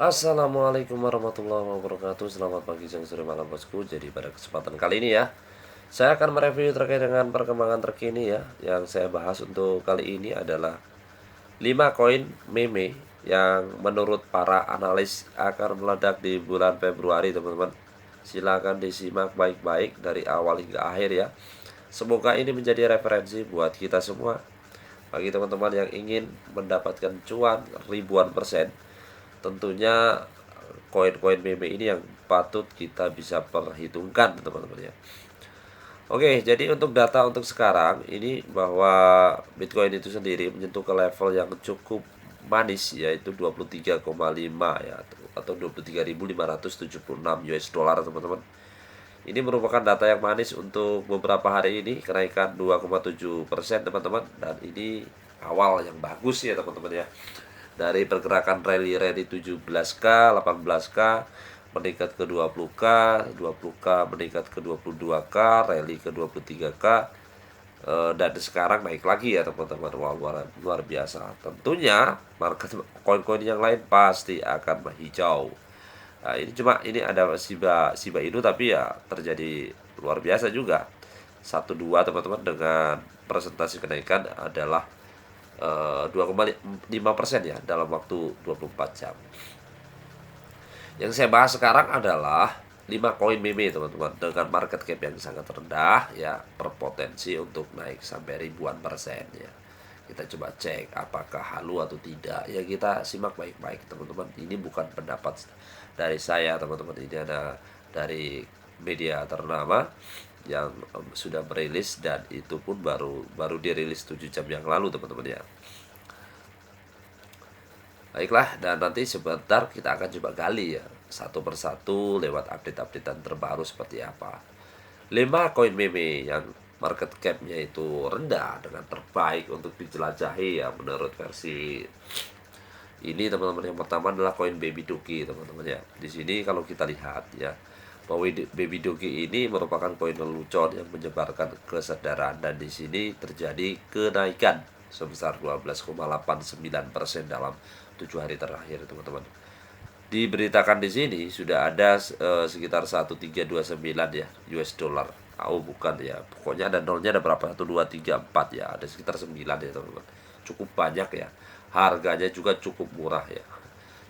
Assalamualaikum warahmatullahi wabarakatuh. Selamat pagi, siang, sore, malam bosku. Jadi pada kesempatan kali ini ya, saya akan mereview terkait dengan perkembangan terkini ya. Yang saya bahas untuk kali ini adalah 5 koin meme yang menurut para analis akan meledak di bulan Februari, teman-teman. Silahkan disimak baik-baik dari awal hingga akhir ya. Semoga ini menjadi referensi buat kita semua. Bagi teman-teman yang ingin mendapatkan cuan ribuan persen, tentunya koin-koin meme ini yang patut kita bisa perhitungkan, teman-teman ya. Oke, jadi untuk data untuk sekarang ini bahwa Bitcoin itu sendiri menyentuh ke level yang cukup manis, yaitu 23,5 ya, atau 23.576 US dollar, teman-teman. Ini merupakan data yang manis untuk beberapa hari ini, kenaikan 2,7%, teman-teman, dan ini awal yang bagus ya, teman-teman ya. Dari pergerakan rally 17K, 18K meningkat ke 20K, 20K meningkat ke 22K, rally ke 23K, dan sekarang naik lagi ya, teman-teman. Wah, luar biasa. Tentunya market koin-koin yang lain pasti akan menghijau. Nah, ini ada Shiba Inu, tapi ya terjadi luar biasa juga. 1,2, teman-teman, dengan presentasi kenaikan adalah 2,5% ya dalam waktu 24 jam. Yang saya bahas sekarang adalah 5 koin meme, teman-teman, dengan market cap yang sangat rendah ya, berpotensi untuk naik sampai ribuan persen ya. Kita coba cek apakah halu atau tidak ya, kita simak baik-baik, teman-teman. Ini bukan pendapat dari saya, teman-teman, ini ada dari media ternama yang sudah merilis, dan itu pun baru dirilis 7 jam yang lalu, teman-teman ya. Baiklah, dan nanti sebentar kita akan coba gali ya, satu persatu lewat update-updatean terbaru seperti apa. 5 koin meme yang market cap-nya itu rendah dengan terbaik untuk dijelajahi ya menurut versi ini, teman-teman. Yang pertama adalah koin Baby Doge, teman-teman ya. Di sini kalau kita lihat ya, bahwa Baby Doge ini merupakan koin lelucon yang menyebarkan kesadaran, dan di sini terjadi kenaikan sebesar 12,89% dalam 7 hari terakhir, teman-teman. Diberitakan di sini sudah ada sekitar 1329 ya US dollar. Bukan ya, pokoknya ada nolnya, ada berapa, 1 2 3 4 ya, ada sekitar 9 ya, teman-teman. Cukup banyak ya, harganya juga cukup murah ya.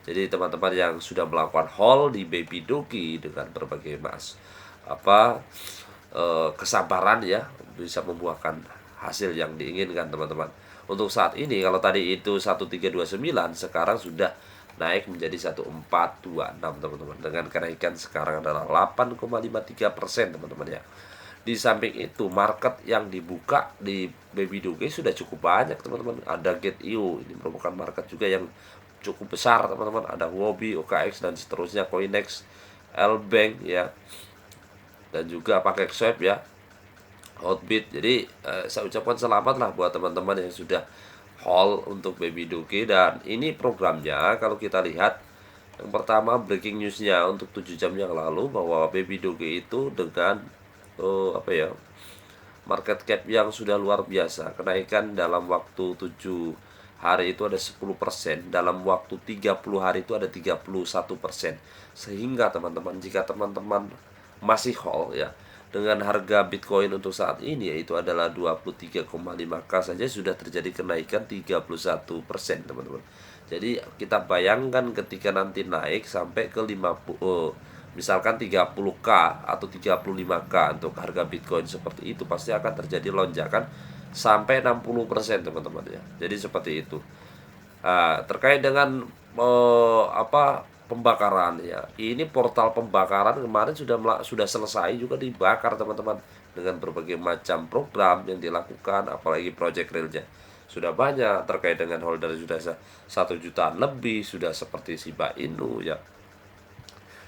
Jadi teman-teman yang sudah melakukan haul di Baby Doge dengan berbagai kesabaran ya, bisa membuahkan hasil yang diinginkan, teman-teman. Untuk saat ini kalau tadi itu 1329, sekarang sudah naik menjadi 1426, teman-teman, dengan kenaikan sekarang adalah 8,53%, teman-teman ya. Di samping itu, market yang dibuka di Baby Doge sudah cukup banyak, teman-teman. Ada Get.io, ini merupakan market juga yang cukup besar, teman-teman. Ada Huobi, OKX, dan seterusnya, Coinex, Lbank ya, dan juga pakai Swap ya, Hotbit. Jadi saya ucapkan selamat lah buat teman-teman yang sudah haul untuk Baby Doge. Dan ini programnya kalau kita lihat, yang pertama breaking newsnya untuk 7 jam yang lalu, bahwa Baby Doge itu dengan market cap yang sudah luar biasa, kenaikan dalam waktu 7 hari itu ada 10%, dalam waktu 30 hari itu ada 31%. Sehingga teman-teman, jika teman-teman masih haul ya, dengan harga Bitcoin untuk saat ini yaitu adalah 23,5K saja sudah terjadi kenaikan 31%, teman-teman. Jadi kita bayangkan ketika nanti naik sampai ke 50, misalkan 30K atau 35K untuk harga Bitcoin, seperti itu pasti akan terjadi lonjakan sampai 60%, teman-teman ya. Jadi seperti itu. Terkait dengan pembakaran ya, ini portal pembakaran kemarin sudah selesai juga dibakar, teman-teman, dengan berbagai macam program yang dilakukan, apalagi project realnya sudah banyak. Terkait dengan holder sudah 1 jutaan lebih, sudah seperti Shiba Inu ya.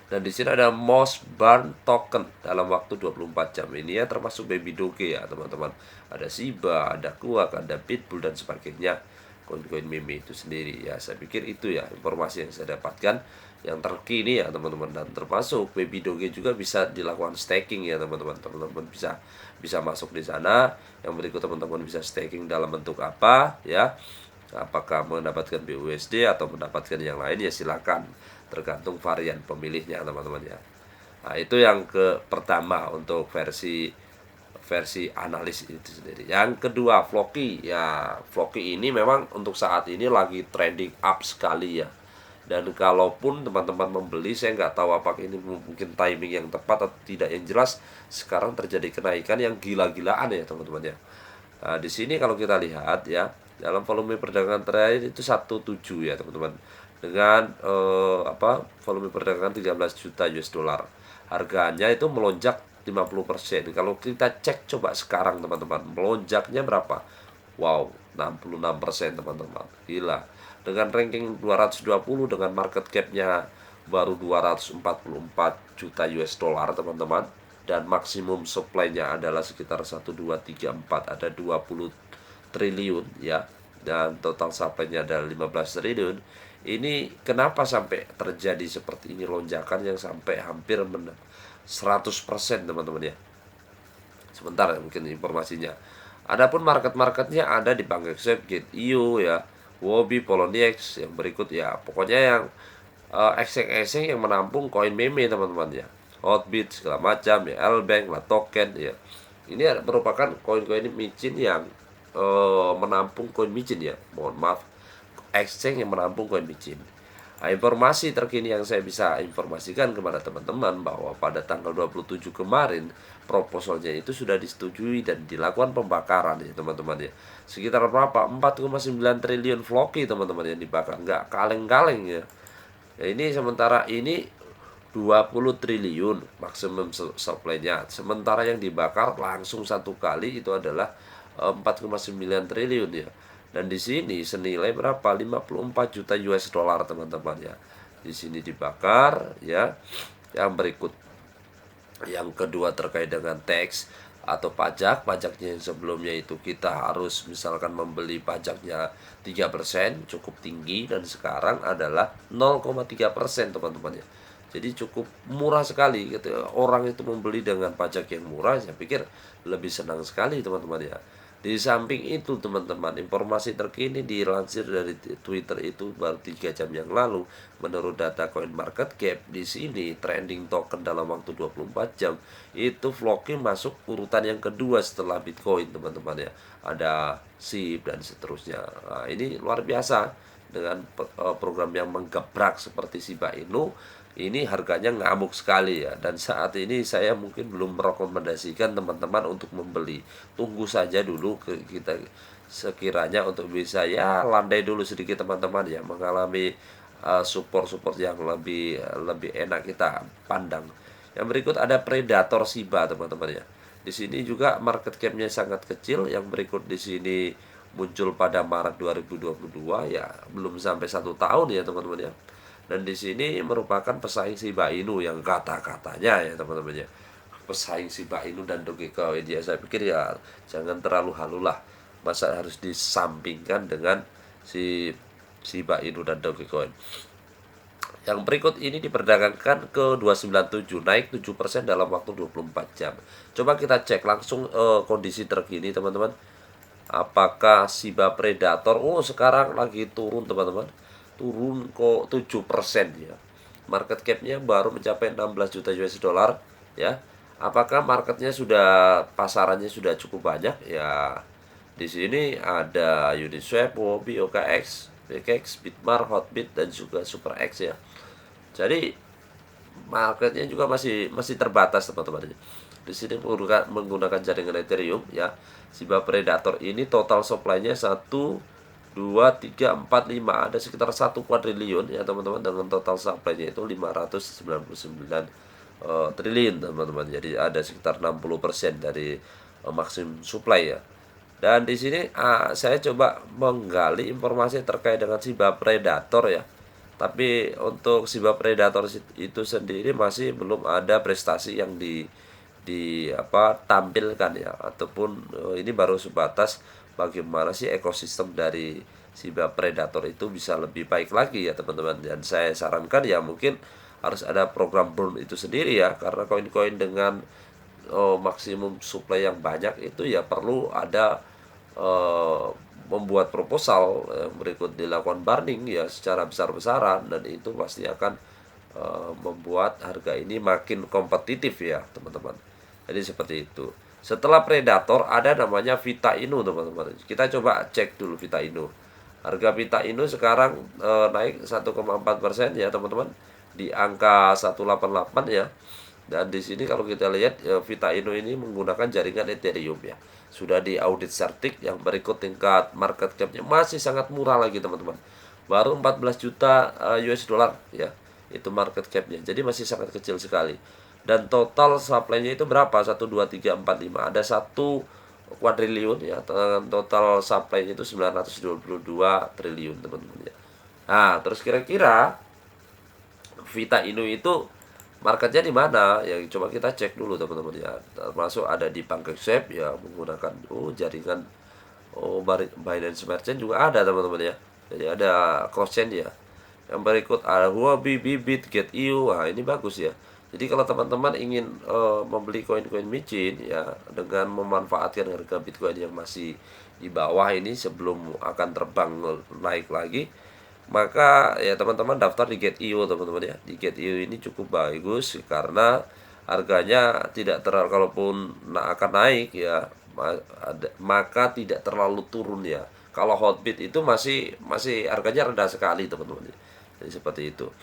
Dan di sini ada most burn token dalam waktu 24 jam ini ya, termasuk Baby Doge ya, teman-teman. Ada Shiba, ada Kuak, ada Pitbull, dan sebagainya, koin-koin meme itu sendiri ya. Saya pikir itu ya informasi yang saya dapatkan yang terkini ya, teman-teman. Dan termasuk Baby Doge juga bisa dilakukan staking ya, teman-teman. Teman-teman bisa masuk di sana. Yang berikut, teman-teman bisa staking dalam bentuk apa ya, Apakah mendapatkan BUSD atau mendapatkan yang lain ya silakan, tergantung varian pemilihnya teman-teman ya. Nah, itu yang pertama untuk versi analis itu sendiri. Yang kedua, Floki. Ya, Floki ini memang untuk saat ini lagi trending up sekali ya. Dan kalaupun teman-teman membeli, saya nggak tahu apakah ini mungkin timing yang tepat atau tidak. Yang jelas sekarang terjadi kenaikan yang gila-gilaan ya teman-teman ya. Nah, di sini kalau kita lihat ya, dalam volume perdagangan terakhir itu 17 ya teman-teman. Dengan volume perdagangan 13 juta US dollar. Harganya itu melonjak 50%. Kalau kita cek coba sekarang teman-teman, melonjaknya berapa? Wow, 66% teman-teman. Gila. Dengan ranking 220 dengan market cap-nya baru 244 juta US dollar teman-teman, dan maksimum supply-nya adalah sekitar 1 2 3 4, ada 20 triliun ya, dan total supply-nya ada 15 triliun. Ini kenapa sampai terjadi seperti ini, lonjakan yang sampai hampir 100% teman-teman ya. Sebentar ya, mungkin informasinya. Adapun market-marketnya ada di PancakeSwap, Gate.io ya, Huobi, Poloniex, yang berikut ya. Pokoknya yang exchange yang menampung koin meme teman-teman ya. Hotbit segala macam ya, Lbank lah, token ya. Ini merupakan koin-koin micin yang menampung koin micin ya. Mohon maaf, exchange yang menampung koin micin. Nah, informasi terkini yang saya bisa informasikan kepada teman-teman bahwa pada tanggal 27 kemarin proposalnya itu sudah disetujui dan dilakukan pembakaran ya teman-teman ya. Sekitar berapa? 4,9 triliun Floki teman-teman yang dibakar. Nggak kaleng-kaleng ya. Ya, ini sementara ini 20 triliun maksimum supply-nya. Sementara yang dibakar langsung satu kali itu adalah 4,9 triliun ya. Dan di sini senilai berapa? 54 juta US dollar teman-teman ya. Di sini dibakar ya. Yang berikut, yang kedua terkait dengan tax atau pajaknya yang sebelumnya itu kita harus misalkan membeli pajaknya 3%, cukup tinggi, dan sekarang adalah 0,3% teman-teman ya. Jadi cukup murah sekali gitu. Orang itu membeli dengan pajak yang murah, saya pikir lebih senang sekali teman-teman ya. Di samping itu teman-teman, informasi terkini dilansir dari Twitter itu baru 3 jam yang lalu. Menurut data CoinMarketCap, di sini trending token dalam waktu 24 jam itu Floki masuk urutan yang kedua setelah Bitcoin teman-teman ya. Ada SIP dan seterusnya. Nah, ini luar biasa dengan program yang menggebrak seperti Shiba Inu. Ini harganya ngamuk sekali ya, dan saat ini saya mungkin belum merekomendasikan teman-teman untuk membeli. Tunggu saja dulu kita sekiranya untuk bisa ya landai dulu sedikit teman-teman ya, mengalami support-support yang lebih enak kita pandang. Yang berikut ada Predator Shiba teman-teman ya. Di sini juga market cap-nya sangat kecil. Yang berikut di sini muncul pada Maret 2022 ya, belum sampai 1 tahun ya teman-teman ya. Dan di sini merupakan pesaing Shiba Inu yang kata-katanya ya teman-teman ya, pesaing Shiba Inu dan Dogecoin ya. Saya pikir ya jangan terlalu halu lah, masa harus disampingkan dengan si Shiba Inu dan Dogecoin. Yang berikut ini diperdagangkan ke 297, naik 7% dalam waktu 24 jam. Coba kita cek langsung kondisi terkini teman-teman. Apakah Shiba Predator sekarang lagi turun teman-teman, turun kok 7% ya. Market cap-nya baru mencapai 16 juta US dollar ya. Apakah marketnya sudah, pasarannya sudah cukup banyak ya? Di sini ada Uniswap, Huobi, OKX, BKX, Bitmart, Hotbit, dan juga SuperX ya. Jadi marketnya juga masih terbatas teman-teman. Di sini menggunakan jaringan Ethereum ya. Shiba Predator ini total supply-nya 1 2, 3, 4, 5, ada sekitar 1 kuadriliun ya teman-teman, dengan total supply-nya itu 599 triliun teman-teman. Jadi ada sekitar 60% dari maksimum supply ya. Dan di sini saya coba menggali informasi terkait dengan Shiba Predator ya. Tapi untuk Shiba Predator itu sendiri masih belum ada prestasi yang tampilkan ya, ataupun ini baru sebatas bagaimana sih ekosistem dari Shiba Predator itu bisa lebih baik lagi ya teman-teman. Dan saya sarankan ya mungkin harus ada program burn itu sendiri ya, karena koin-koin dengan maksimum supply yang banyak itu ya perlu ada membuat proposal, berikut dilakukan barning ya secara besar-besaran, dan itu pasti akan membuat harga ini makin kompetitif ya teman-teman. Jadi seperti itu. Setelah Predator ada namanya Vita Inu teman-teman. Kita coba cek dulu Vita Inu. Harga Vita Inu sekarang naik 1,4% ya teman-teman, di angka 188 ya. Dan di sini kalau kita lihat Vita Inu ini menggunakan jaringan Ethereum ya. Sudah di audit Certik, yang berikut tingkat market cap-nya masih sangat murah lagi teman-teman. Baru 14 juta US dollar ya. Itu market cap-nya. Jadi masih sangat kecil sekali. Dan total supply-nya itu berapa? 1 2 3 4 5. Ada 1 kuadriliun ya. Total supply-nya itu 922 triliun teman-teman ya. Nah, terus kira-kira Vita Inu itu marketnya di mana? Ya coba kita cek dulu teman-teman ya. Termasuk ada di PancakeSwap ya, menggunakan jaringan Binance Smart Chain juga ada teman-teman ya. Jadi ada cross chain ya. Yang berikut ada Huobi, Bybit, Get.io. Wah, ini bagus ya. Jadi kalau teman-teman ingin membeli koin-koin micin ya, dengan memanfaatkan harga Bitcoin yang masih di bawah ini sebelum akan terbang naik lagi, maka ya teman-teman daftar di Get.io teman-teman ya. Di Get.io ini cukup bagus karena harganya tidak terlalu, kalaupun akan naik ya, maka tidak terlalu turun ya. Kalau Hotbit itu masih harganya rendah sekali teman-teman. Jadi seperti itu.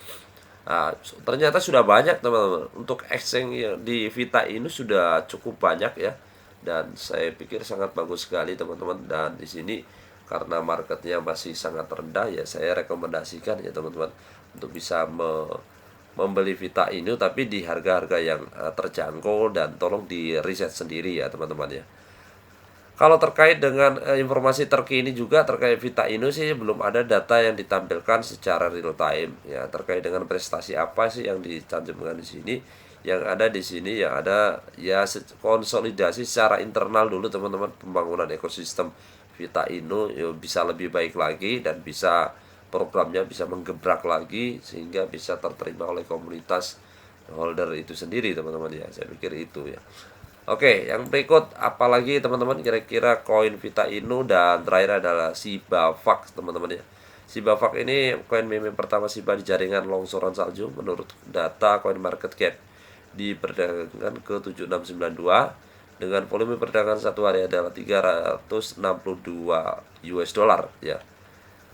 Nah, ternyata sudah banyak teman-teman. Untuk exchange ya, di Vita ini sudah cukup banyak ya. Dan saya pikir sangat bagus sekali teman-teman. Dan di sini karena marketnya masih sangat rendah ya, saya rekomendasikan ya teman-teman untuk bisa membeli Vita ini, tapi di harga-harga yang terjangkau, dan tolong di riset sendiri ya teman-teman ya. Kalau terkait dengan informasi terkini juga terkait Vita Inu sih belum ada data yang ditampilkan secara real time ya, terkait dengan prestasi apa sih yang dicantumkan di sini. Yang ada di sini ya ada ya konsolidasi secara internal dulu teman-teman, pembangunan ekosistem Vita Inu ya bisa lebih baik lagi, dan bisa programnya bisa menggebrak lagi sehingga bisa terterima oleh komunitas holder itu sendiri teman-teman ya. Saya pikir itu ya. Oke, yang berikut apalagi teman-teman kira-kira koin Vita Inu, dan terakhir adalah Shiba Fox teman-teman ya. Shiba Fox ini koin meme pertama Shiba di jaringan longsoran salju menurut data Coin Market Cap, diperdagangkan ke 7692 dengan volume perdagangan satu hari adalah 362 US dollar ya.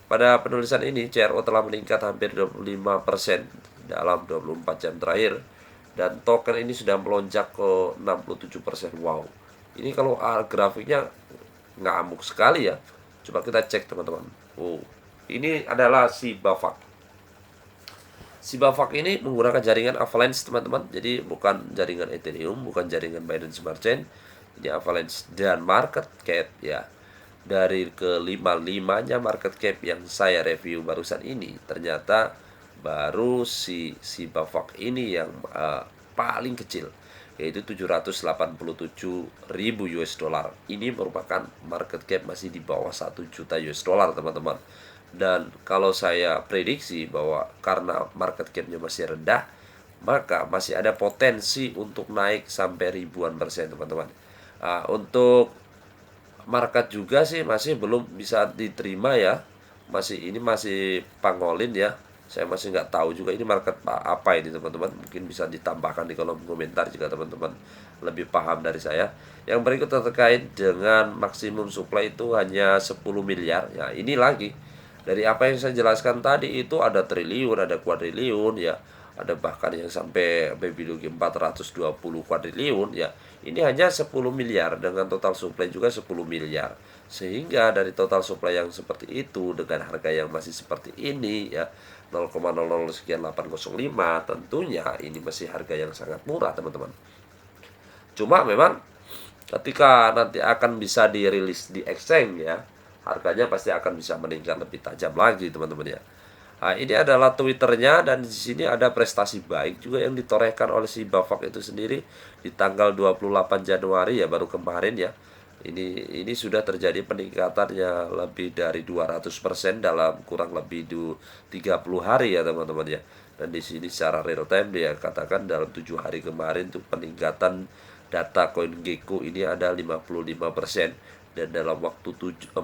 Pada penulisan ini CRO telah meningkat hampir 25% dalam 24 jam terakhir, dan token ini sudah melonjak ke 67%. Wow, ini kalau grafiknya ngamuk sekali ya. Coba kita cek teman-teman. Ini adalah Shiba Fox. Shiba Fox ini menggunakan jaringan Avalanche teman-teman. Jadi bukan jaringan Ethereum, bukan jaringan Binance Smart Chain. Ini Avalanche, dan market cap ya, dari kelima-limanya market cap yang saya review barusan ini, ternyata baru si Shiba Fox ini yang paling kecil, yaitu 787.000 US dollar. Ini merupakan market cap masih di bawah 1 juta US dollar teman-teman. Dan kalau saya prediksi bahwa karena market capnya masih rendah, maka masih ada potensi untuk naik sampai ribuan persen teman-teman. Untuk market juga sih masih belum bisa diterima ya. Ini masih pangolin ya. Saya masih nggak tahu juga ini market apa ini teman-teman. Mungkin bisa ditambahkan di kolom komentar jika teman-teman lebih paham dari saya. Yang berikut terkait dengan maksimum supply itu hanya 10 miliar. Ya, ini lagi dari apa yang saya jelaskan tadi, itu ada triliun, ada kuadriliun ya. Ada bahkan yang sampai baby doge 420 kuadriliun ya. Ini hanya 10 miliar dengan total supply juga 10 miliar. Sehingga dari total supply yang seperti itu dengan harga yang masih seperti ini ya, 0,00 sekian 805, tentunya ini masih harga yang sangat murah teman-teman. Cuma memang ketika nanti akan bisa dirilis di exchange ya, harganya pasti akan bisa meningkat lebih tajam lagi teman-teman ya. Nah, ini adalah Twitternya, dan di sini ada prestasi baik juga yang ditorehkan oleh si Shiba Fox itu sendiri di tanggal 28 Januari ya, baru kemarin ya. Ini sudah terjadi peningkatannya lebih dari 200% dalam kurang lebih 30 hari ya teman-teman ya. Dan di sini secara real time dia katakan dalam 7 hari kemarin tuh peningkatan data CoinGecko ini ada 55%, dan dalam waktu 14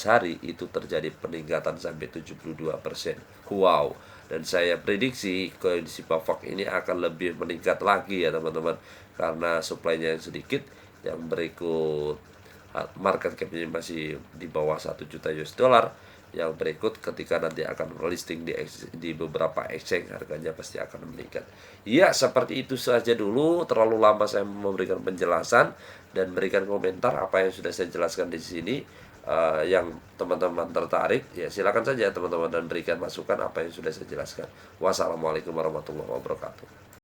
hari itu terjadi peningkatan sampai 72%. Wow, dan saya prediksi kondisi PAVOK ini akan lebih meningkat lagi ya teman-teman, karena supply-nya yang sedikit. Yang berikut market cap-nya masih di bawah 1 juta US dollar. Yang berikut ketika nanti akan listing di beberapa exchange, harganya pasti akan meningkat. Ya, seperti itu saja dulu. Terlalu lama saya memberikan penjelasan dan berikan komentar apa yang sudah saya jelaskan di sini. Yang teman-teman tertarik, ya silakan saja teman-teman dan berikan masukan apa yang sudah saya jelaskan. Wassalamualaikum warahmatullahi wabarakatuh.